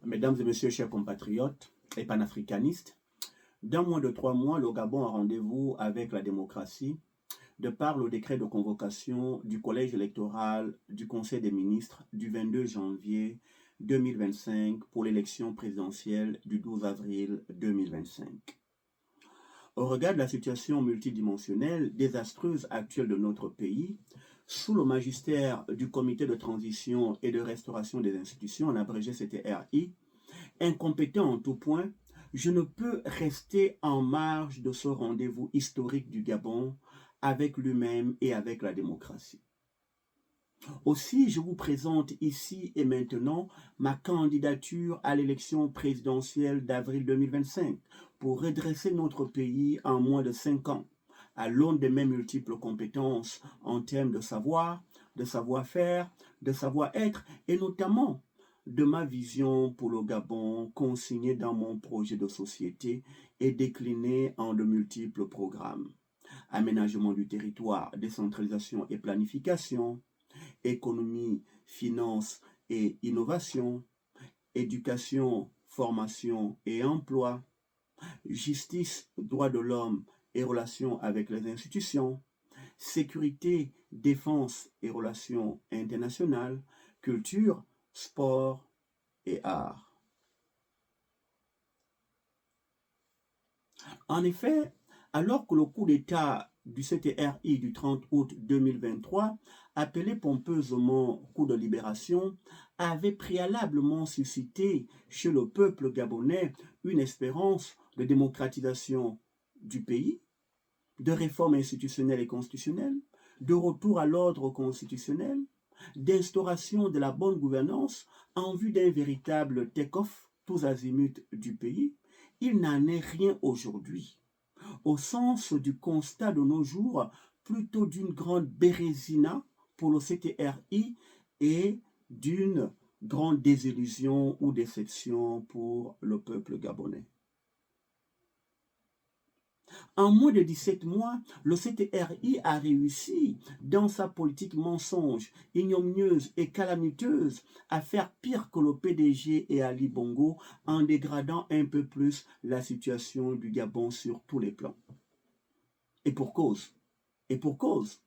Mesdames et messieurs, chers compatriotes et panafricanistes, dans moins de 3 mois, le Gabon a rendez-vous avec la démocratie de par le décret de convocation du collège électoral du Conseil des ministres du 22 janvier 2025 pour l'élection présidentielle du 12 avril 2025. Au regard de la situation multidimensionnelle désastreuse actuelle de notre pays, sous le magistère du Comité de transition et de restauration des institutions, en abrégé CTRI, incompétent en tout point, je ne peux rester en marge de ce rendez-vous historique du Gabon avec lui-même et avec la démocratie. Aussi, je vous présente ici et maintenant ma candidature à l'élection présidentielle d'avril 2025 pour redresser notre pays en moins de 5 ans, à l'aune de mes multiples compétences en termes de savoir, de savoir-faire, de savoir-être et notamment de ma vision pour le Gabon consignée dans mon projet de société et déclinée en de multiples programmes. Aménagement du territoire, décentralisation et planification, économie, finance et innovation, éducation, formation et emploi, justice, droits de l'homme et relations avec les institutions, sécurité, défense et relations internationales, culture, sport et art. En effet, alors que le coup d'État du CTRI du 30 août 2023, appelé pompeusement coup de libération, avait préalablement suscité chez le peuple gabonais une espérance de démocratisation du pays, de réformes institutionnelles et constitutionnelles, de retour à l'ordre constitutionnel, d'instauration de la bonne gouvernance en vue d'un véritable take-off tous azimuts du pays, il n'en est rien aujourd'hui. Au sens du constat de nos jours, plutôt d'une grande bérésina pour le CTRI et d'une grande désillusion ou déception pour le peuple gabonais. En moins de 17 mois, le CTRI a réussi, dans sa politique mensonge, ignominieuse et calamiteuse, à faire pire que le PDG et Ali Bongo en dégradant un peu plus la situation du Gabon sur tous les plans. Et pour cause. Et pour cause.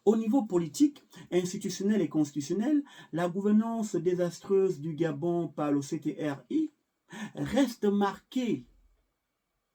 Au niveau politique, institutionnel et constitutionnel, la gouvernance désastreuse du Gabon par le CTRI reste marquée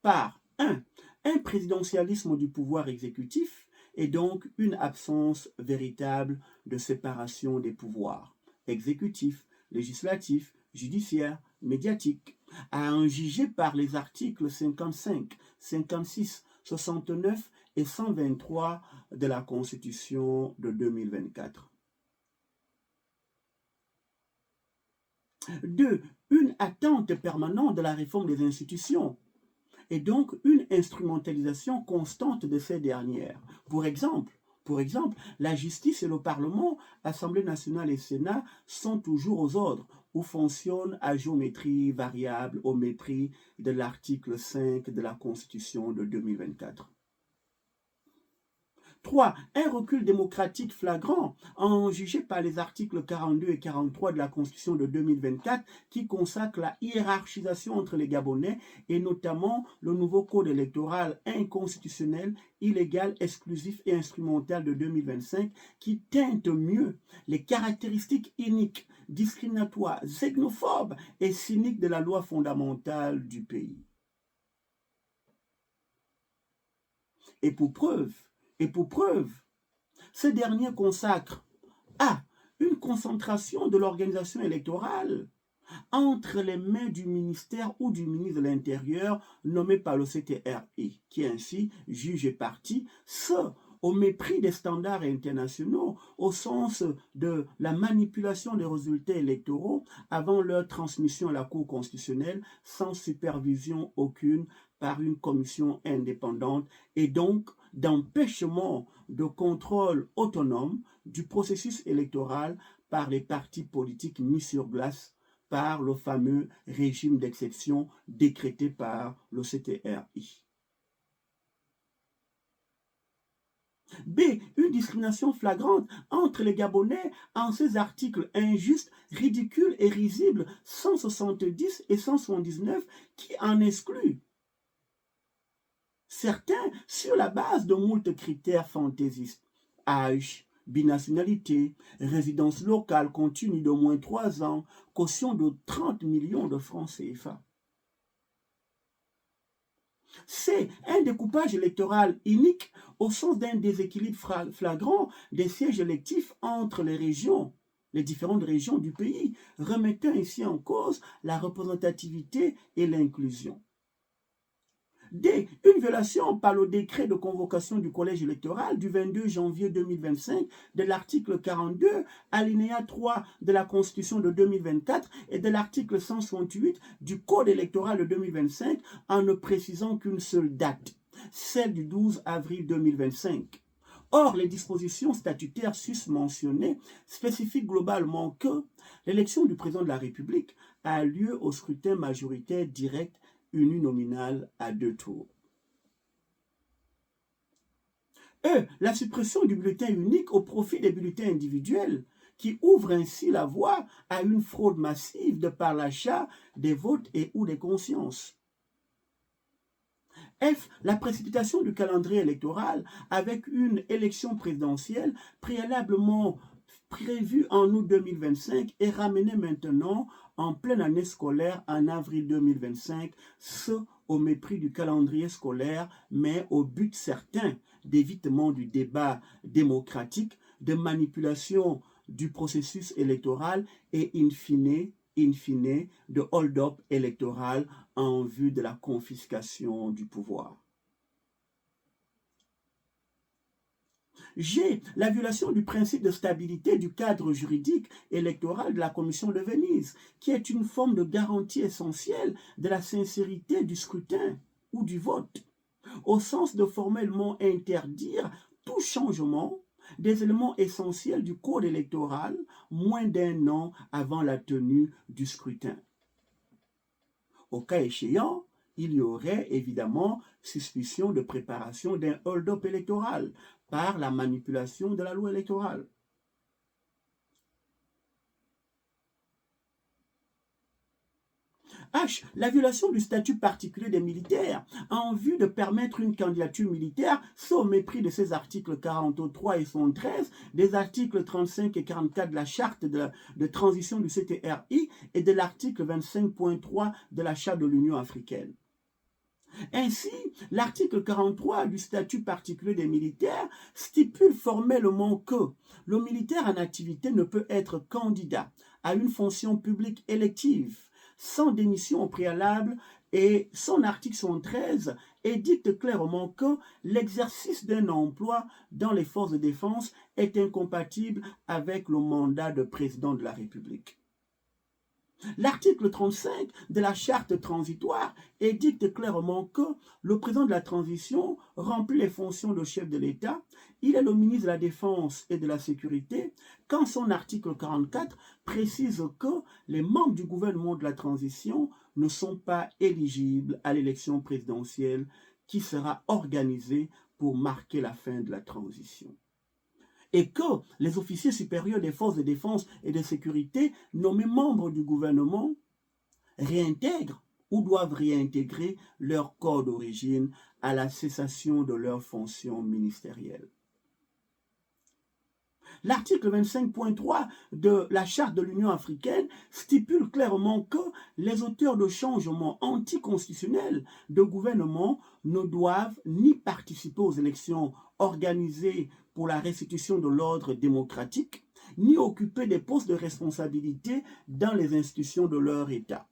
par un présidentialisme du pouvoir exécutif et donc une absence véritable de séparation des pouvoirs exécutif, législatif, judiciaire, médiatique, à en juger par les articles 55, 56, 69 et 123 de la Constitution de 2024. 2. Une attente permanente de la réforme des institutions et donc une instrumentalisation constante de ces dernières. Pour exemple, la justice et le Parlement, Assemblée nationale et Sénat sont toujours aux ordres ou fonctionnent à géométrie variable au mépris de l'article 5 de la Constitution de 2024. 3. Un recul démocratique flagrant, en jugé par les articles 42 et 43 de la Constitution de 2024 qui consacrent la hiérarchisation entre les Gabonais et notamment le nouveau code électoral inconstitutionnel, illégal, exclusif et instrumental de 2025 qui teinte mieux les caractéristiques iniques, discriminatoires, xénophobes et cyniques de la loi fondamentale du pays. Et pour preuve, ce dernier consacre à une concentration de l'organisation électorale entre les mains du ministère ou du ministre de l'Intérieur nommé par le CTRI, qui ainsi juge et partie, ce au mépris des standards internationaux, au sens de la manipulation des résultats électoraux avant leur transmission à la Cour constitutionnelle sans supervision aucune par une commission indépendante et donc d'empêchement de contrôle autonome du processus électoral par les partis politiques mis sur glace par le fameux régime d'exception décrété par le CTRI. B. Une discrimination flagrante entre les Gabonais en ces articles injustes, ridicules et risibles 170 et 179 qui en excluent certains sur la base de moult critères fantaisistes. Âge, binationalité, résidence locale continue d'au moins 3 ans, caution de 30 millions de francs CFA. C'est un découpage électoral unique au sens d'un déséquilibre flagrant des sièges électifs entre les régions, les différentes régions du pays, remettant ainsi en cause la représentativité et l'inclusion. D. Une violation par le décret de convocation du collège électoral du 22 janvier 2025 de l'article 42, alinéa 3 de la Constitution de 2024 et de l'article 168 du Code électoral de 2025 en ne précisant qu'une seule date, celle du 12 avril 2025. Or, les dispositions statutaires susmentionnées spécifient globalement que l'élection du président de la République a lieu au scrutin majoritaire direct uninominal à 2 tours. La suppression du bulletin unique au profit des bulletins individuels, qui ouvre ainsi la voie à une fraude massive de par l'achat des votes et ou des consciences. F. La précipitation du calendrier électoral avec une élection présidentielle préalablement prévue en août 2025 et ramenée maintenant en pleine année scolaire en avril 2025, ce au mépris du calendrier scolaire, mais au but certain d'évitement du débat démocratique, de manipulation du processus électoral et in fine, de hold-up électoral en vue de la confiscation du pouvoir. G. La violation du principe de stabilité du cadre juridique électoral de la Commission de Venise, qui est une forme de garantie essentielle de la sincérité du scrutin ou du vote, au sens de formellement interdire tout changement des éléments essentiels du code électoral moins d'1 an avant la tenue du scrutin. Au cas échéant, il y aurait évidemment suspicion de préparation d'un hold-up électoral par la manipulation de la loi électorale. H. La violation du statut particulier des militaires en vue de permettre une candidature militaire, soit au mépris de ces articles 43 et 73, des articles 35 et 44 de la charte de transition du CTRI et de l'article 25.3 de la charte de l'Union africaine. Ainsi, l'article 43 du statut particulier des militaires stipule formellement que le militaire en activité ne peut être candidat à une fonction publique élective sans démission au préalable, et son article 73 édicte clairement que l'exercice d'un emploi dans les forces de défense est incompatible avec le mandat de président de la République. L'article 35 de la charte transitoire édicte clairement que le président de la transition remplit les fonctions de chef de l'État. Il est le ministre de la Défense et de la Sécurité, quand son article 44 précise que les membres du gouvernement de la transition ne sont pas éligibles à l'élection présidentielle qui sera organisée pour marquer la fin de la transition. Et que les officiers supérieurs des forces de défense et de sécurité nommés membres du gouvernement réintègrent ou doivent réintégrer leur corps d'origine à la cessation de leurs fonctions ministérielles. L'article 25.3 de la Charte de l'Union africaine stipule clairement que les auteurs de changements anticonstitutionnels de gouvernement ne doivent ni participer aux élections organisées pour la restitution de l'ordre démocratique, ni occuper des postes de responsabilité dans les institutions de leur État.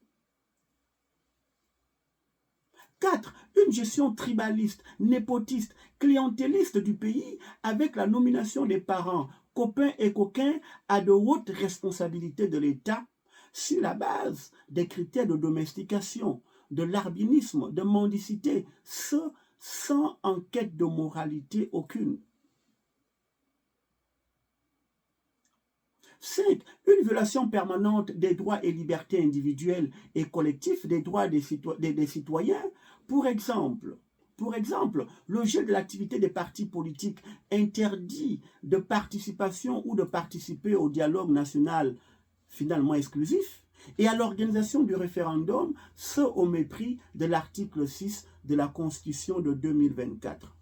4. Une gestion tribaliste, népotiste, clientéliste du pays avec la nomination des parents, copains et coquins à de hautes responsabilités de l'État sur la base des critères de domestication, de larbinisme, de mendicité, ce sans enquête de moralité aucune. 5. Une violation permanente des droits et libertés individuelles et collectifs des droits des citoyens. Pour exemple, Pour exemple, le gel de l'activité des partis politiques interdit de participation ou de participer au dialogue national finalement exclusif et à l'organisation du référendum, ce au mépris de l'article 6 de la Constitution de 2024.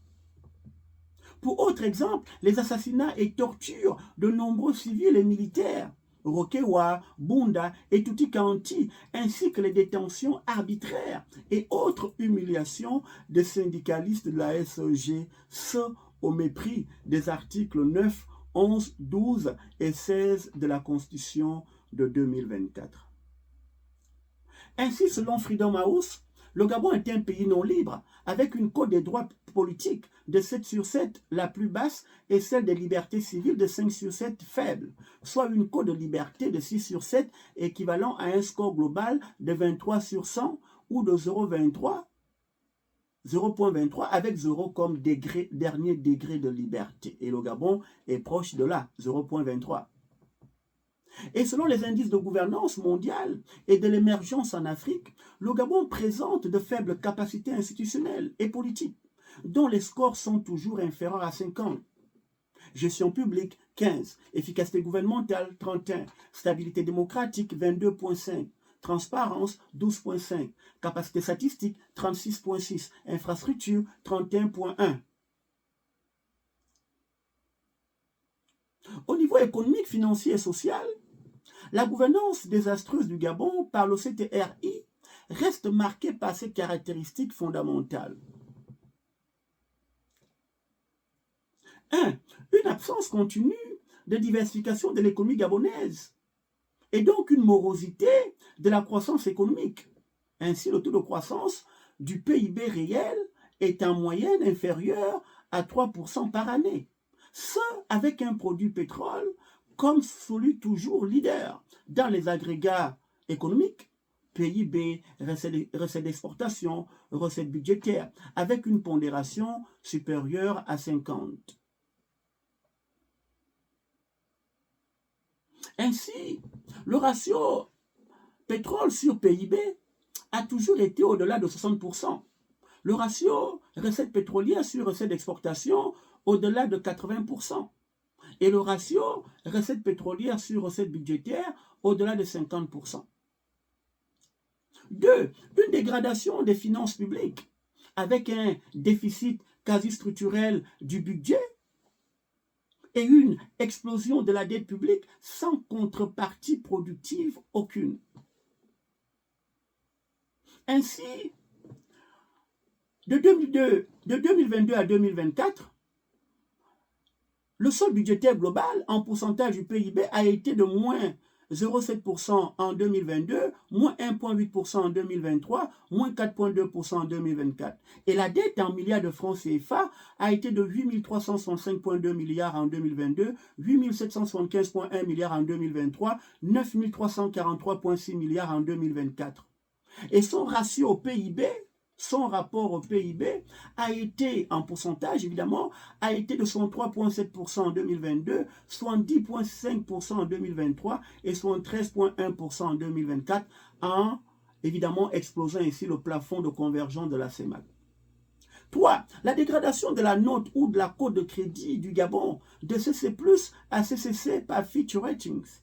Pour autre exemple, les assassinats et tortures de nombreux civils et militaires, Rokewa, Bunda et Tuti County, ainsi que les détentions arbitraires et autres humiliations des syndicalistes de la SEG, ce au mépris des articles 9, 11, 12 et 16 de la Constitution de 2024. Ainsi, selon Freedom House, le Gabon est un pays non libre, avec une cote des droits politiques de 7 sur 7, la plus basse, et celle des libertés civiles de 5 sur 7, faible, soit une cote de liberté de 6 sur 7, équivalent à un score global de 23 sur 100 ou de 0,23, avec 0 comme dernier degré de liberté. Et le Gabon est proche de là, 0,23. Et selon les indices de gouvernance mondiale et de l'émergence en Afrique, le Gabon présente de faibles capacités institutionnelles et politiques, dont les scores sont toujours inférieurs à 50. Gestion publique, 15. Efficacité gouvernementale, 31. Stabilité démocratique, 22,5. Transparence, 12,5. Capacité statistique, 36,6. Infrastructure, 31,1. Au niveau économique, financier et social, la gouvernance désastreuse du Gabon par le CTRI reste marquée par ses caractéristiques fondamentales. 1. Une absence continue de diversification de l'économie gabonaise et donc une morosité de la croissance économique. Ainsi, le taux de croissance du PIB réel est en moyenne inférieur à 3% par année. Ce, avec un produit pétrole comme celui toujours leader dans les agrégats économiques, PIB, recettes d'exportation, recettes budgétaires, avec une pondération supérieure à 50. Ainsi, le ratio pétrole sur PIB a toujours été au-delà de 60%. Le ratio recettes pétrolières sur recettes d'exportation au-delà de 80%. Et le ratio recettes pétrolières sur recettes budgétaires au-delà de 50%. 2. Une dégradation des finances publiques avec un déficit quasi structurel du budget et une explosion de la dette publique sans contrepartie productive aucune. Ainsi, de 2022 à 2024, le solde budgétaire global en pourcentage du PIB a été de moins 0,7% en 2022, moins 1,8% en 2023, moins 4,2% en 2024. Et la dette en milliards de francs CFA a été de 8 365,2 milliards en 2022, 8 775,1 milliards en 2023, 9 343,6 milliards en 2024. Et son ratio au PIB, son rapport au PIB a été, en pourcentage évidemment, a été de 63,7% en 2022, 70,5% en 2023 et 73,1% en 2024, en évidemment explosant ainsi le plafond de convergence de la CEMAC. 3. La dégradation de la note ou de la cote de crédit du Gabon de CC+ à CCC par Fitch Ratings.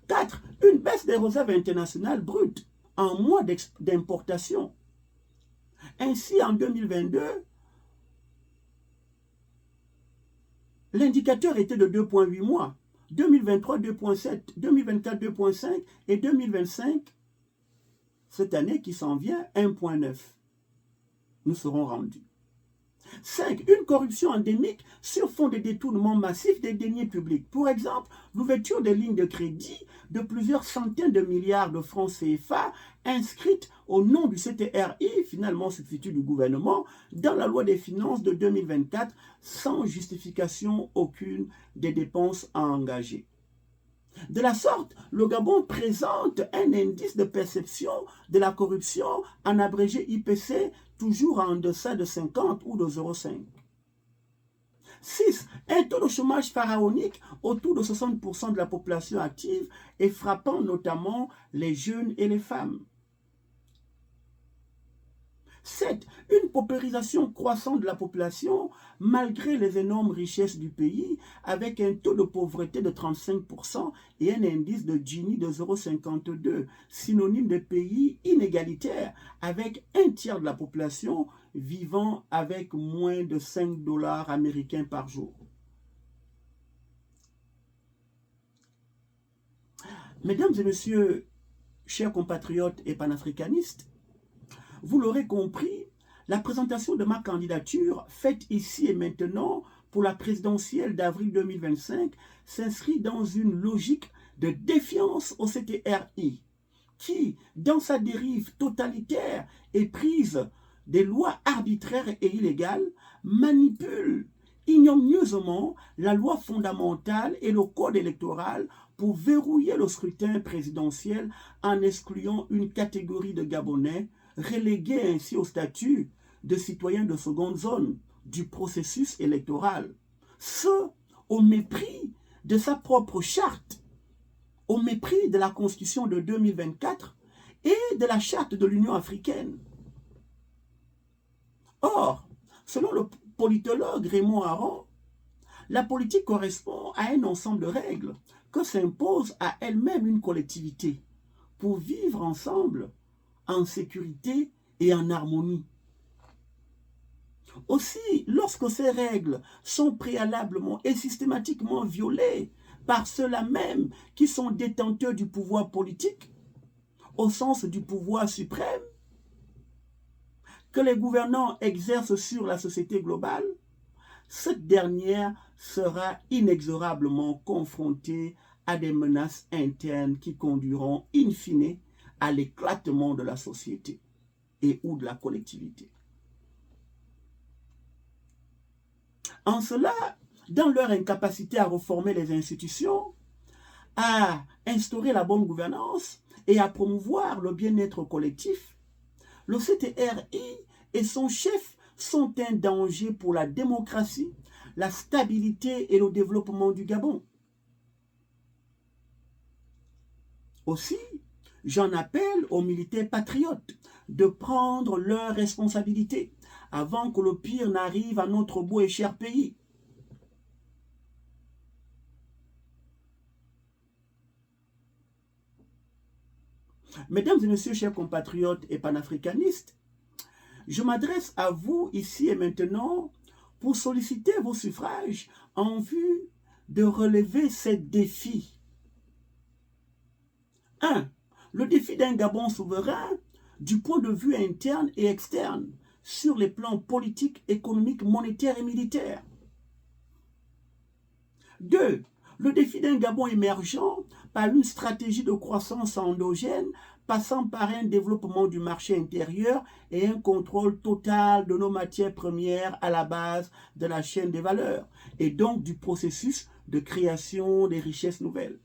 4. Une baisse des réserves internationales brutes en mois d'importation. Ainsi, en 2022, l'indicateur était de 2,8 mois, 2023 2,7, 2024 2,5 et 2025, cette année qui s'en vient, 1,9. Nous serons rendus. 5. Une corruption endémique sur fond de détournement massif des deniers publics. Pour exemple, l'ouverture des lignes de crédit de plusieurs centaines de milliards de francs CFA inscrites au nom du CTRI, finalement substitut du gouvernement, dans la loi des finances de 2024 sans justification aucune des dépenses à engager. De la sorte, le Gabon présente un indice de perception de la corruption en abrégé IPC toujours en deçà de 50 ou de 0,5. 6. Un taux de chômage pharaonique autour de 60% de la population active et frappant notamment les jeunes et les femmes. 7. Une paupérisation croissante de la population malgré les énormes richesses du pays, avec un taux de pauvreté de 35% et un indice de Gini de 0,52, synonyme de pays inégalitaire, avec un tiers de la population vivant avec moins de 5 dollars américains par jour. Mesdames et messieurs, chers compatriotes et panafricanistes, vous l'aurez compris, la présentation de ma candidature, faite ici et maintenant pour la présidentielle d'avril 2025, s'inscrit dans une logique de défiance au CTRI, qui, dans sa dérive totalitaire et prise des lois arbitraires et illégales, manipule ignominieusement la loi fondamentale et le code électoral pour verrouiller le scrutin présidentiel en excluant une catégorie de Gabonais, relégués ainsi au statut de citoyens de seconde zone du processus électoral. Ce, au mépris de sa propre charte, au mépris de la Constitution de 2024 et de la charte de l'Union africaine. Or, selon le politologue Raymond Aron, la politique correspond à un ensemble de règles que s'impose à elle-même une collectivité pour vivre ensemble en sécurité et en harmonie. Aussi, lorsque ces règles sont préalablement et systématiquement violées par ceux-là même qui sont détenteurs du pouvoir politique, au sens du pouvoir suprême, que les gouvernants exercent sur la société globale, cette dernière sera inexorablement confrontée à des menaces internes qui conduiront in fine à l'éclatement de la société et ou de la collectivité. En cela, dans leur incapacité à réformer les institutions, à instaurer la bonne gouvernance et à promouvoir le bien-être collectif, le CTRI et son chef sont un danger pour la démocratie, la stabilité et le développement du Gabon. Aussi, j'en appelle aux militaires patriotes de prendre leurs responsabilités avant que le pire n'arrive à notre beau et cher pays. Mesdames et messieurs, chers compatriotes et panafricanistes, je m'adresse à vous ici et maintenant pour solliciter vos suffrages en vue de relever ces défis. 1. Le défi d'un Gabon souverain du point de vue interne et externe sur les plans politiques, économiques, monétaires et militaires. 2. Le défi d'un Gabon émergent par une stratégie de croissance endogène passant par un développement du marché intérieur et un contrôle total de nos matières premières à la base de la chaîne des valeurs et donc du processus de création des richesses nouvelles.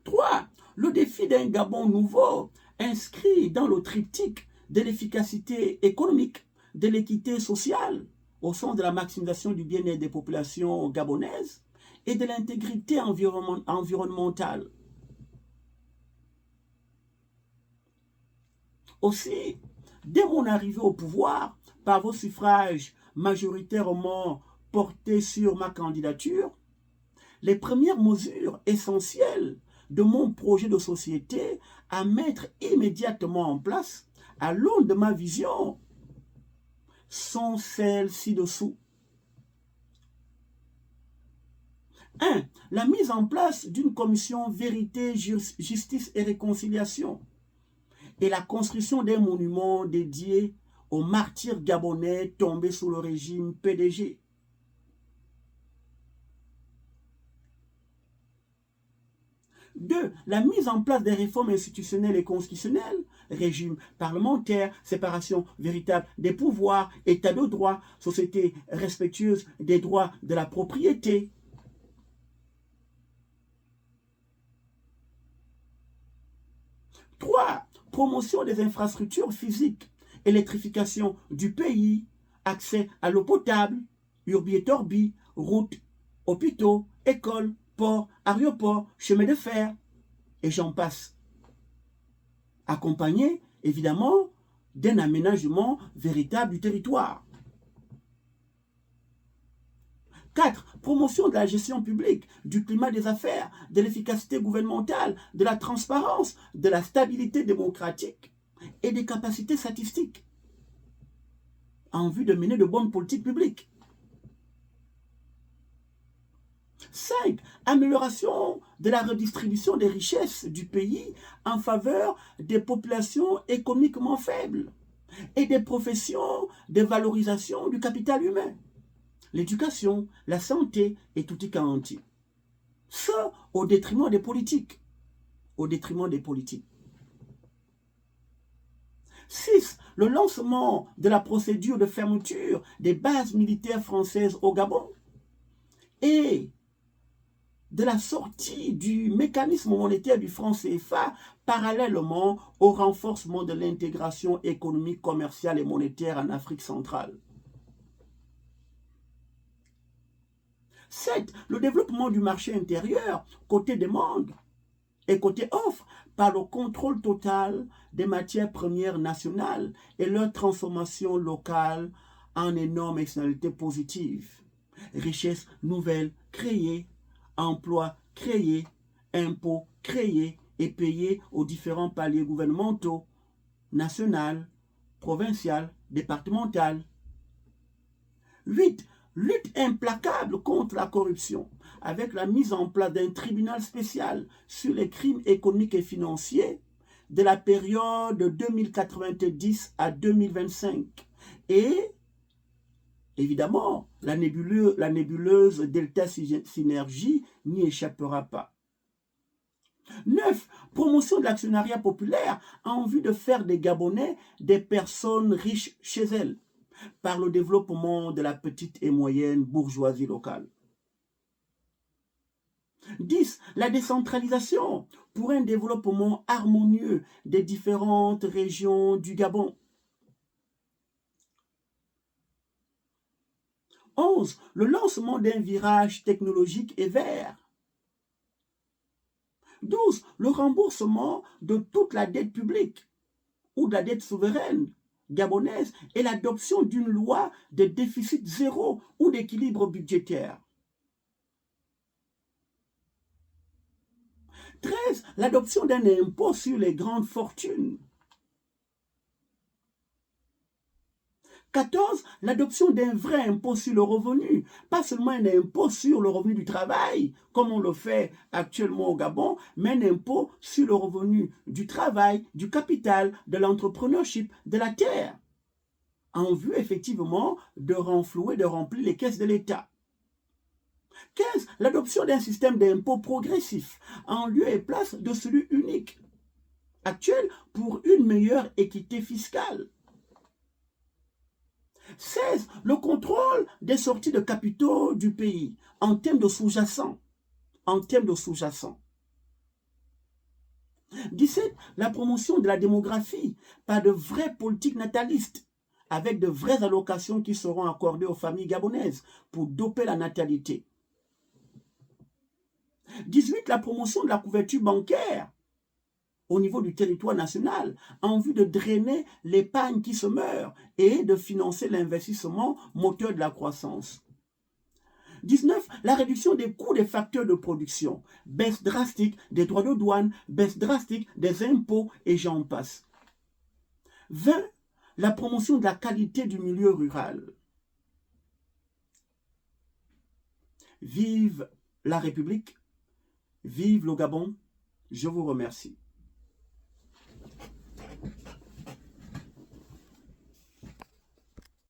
3. Le défi d'un Gabon nouveau inscrit dans le triptyque de l'efficacité économique, de l'équité sociale, au sens de la maximisation du bien-être des populations gabonaises et de l'intégrité environnementale. Aussi, dès mon arrivée au pouvoir, par vos suffrages majoritairement portés sur ma candidature, les premières mesures essentielles de mon projet de société à mettre immédiatement en place, à l'aune de ma vision, sont celles ci-dessous. 1. La mise en place d'une commission vérité, justice et réconciliation et la construction d'un monument dédié aux martyrs gabonais tombés sous le régime PDG. 2. La mise en place des réformes institutionnelles et constitutionnelles, régime parlementaire, séparation véritable des pouvoirs, état de droit, société respectueuse des droits de la propriété. 3. Promotion des infrastructures physiques, électrification du pays, accès à l'eau potable, urbi et torbi, routes, hôpitaux, écoles, ports, aéroports, chemins de fer, et j'en passe. accompagné évidemment d'un aménagement véritable du territoire. 4. Promotion de la gestion publique, du climat des affaires, de l'efficacité gouvernementale, de la transparence, de la stabilité démocratique et des capacités statistiques en vue de mener de bonnes politiques publiques. 5. Amélioration de la redistribution des richesses du pays en faveur des populations économiquement faibles et des professions de valorisation du capital humain. L'éducation, la santé et tout y garanti. Ce au détriment des politiques. Au détriment des politiques. 6. Le lancement de la procédure de fermeture des bases militaires françaises au Gabon et de la sortie du mécanisme monétaire du franc CFA parallèlement au renforcement de l'intégration économique, commerciale et monétaire en Afrique centrale. 7. Le développement du marché intérieur, côté demande et côté offre, par le contrôle total des matières premières nationales et leur transformation locale en énormes externalités positives. Richesses nouvelles créées, emplois créés, impôts créés et payés aux différents paliers gouvernementaux, national, provincial, départemental. 8. Lutte implacable contre la corruption, avec la mise en place d'un tribunal spécial sur les crimes économiques et financiers de la période de 2090 à 2025. Et, évidemment, la nébuleuse Delta Synergie n'y échappera pas. 9. Promotion de l'actionnariat populaire en vue de faire des Gabonais des personnes riches chez elles, par le développement de la petite et moyenne bourgeoisie locale. 10. La décentralisation pour un développement harmonieux des différentes régions du Gabon. 11. Le lancement d'un virage technologique et vert. 12. Le remboursement de toute la dette publique ou de la dette souveraine gabonaise et l'adoption d'une loi de déficit zéro ou d'équilibre budgétaire. 13. L'adoption d'un impôt sur les grandes fortunes. 14. L'adoption d'un vrai impôt sur le revenu, pas seulement un impôt sur le revenu du travail, comme on le fait actuellement au Gabon, mais un impôt sur le revenu du travail, du capital, de l'entrepreneurship, de la terre, en vue effectivement de renflouer, de remplir les caisses de l'État. 15. L'adoption d'un système d'impôt progressif, en lieu et place de celui unique, actuel, pour une meilleure équité fiscale. 16. Le contrôle des sorties de capitaux du pays en termes de sous-jacents. 17. La promotion de la démographie par de vraies politiques natalistes avec de vraies allocations qui seront accordées aux familles gabonaises pour doper la natalité. 18. La promotion de la couverture bancaire au niveau du territoire national, en vue de drainer l'épargne qui se meurt et de financer l'investissement moteur de la croissance. 19. La réduction des coûts des facteurs de production, baisse drastique des droits de douane, baisse drastique des impôts et j'en passe. 20. La promotion de la qualité du milieu rural. Vive la République, vive le Gabon, je vous remercie.